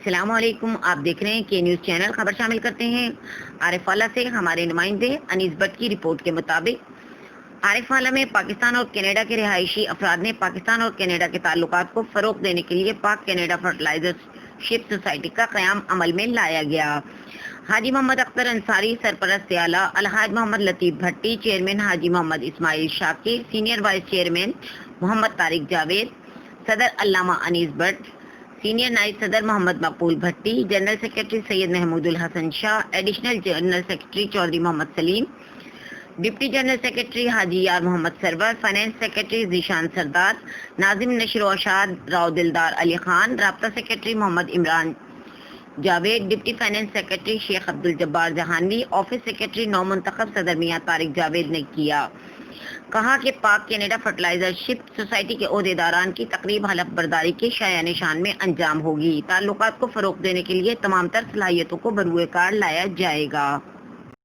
السلام علیکم، آپ دیکھ رہے ہیں کے نیوز چینل۔ خبر شامل کرتے ہیں۔ عارف والا سے ہمارے نمائندے انیس بٹ کی رپورٹ کے مطابق عارف والا میں پاکستان اور کینیڈا کے رہائشی افراد نے پاکستان اور کینیڈا کے تعلقات کو فروغ دینے کے لیے پاک کینیڈا فرٹیلائزر شپ سوسائٹی کا قیام عمل میں لایا گیا۔ حاجی محمد اختر انصاری سرپرست اعلیٰ، الحاج محمد لطیف بھٹی چیئرمین، حاجی محمد اسماعیل شاکر سینئر وائس چیئرمین، محمد طارق جاوید صدر، علامہ انیس بٹ سینئر نائب صدر، محمد مقبول بھٹی جنرل سیکرٹری، سید محمود الحسن شاہ ایڈیشنل جنرل سیکرٹری، چودھری محمد سلیم ڈپٹی جنرل سیکرٹری، حاجی یار محمد سرور فائنانس سیکرٹری، ذیشان سردار ناظم نشر و اشاعت، راؤ دلدار علی خان رابطہ secretary, Muhammad Imran Javed deputy finance secretary, Sheikh Abduljabbar Jahanvi office secretary, نو منتخب صدر میاں طارق جاوید نے کیا۔ کہا کہ پاک کینیڈا فرٹیلائزر شپ سوسائٹی کے عہدیداران کی تقریب حلف برداری کے شایع نشان میں انجام ہوگی۔ تعلقات کو فروغ دینے کے لیے تمام تر صلاحیتوں کو بروئے کار لایا جائے گا۔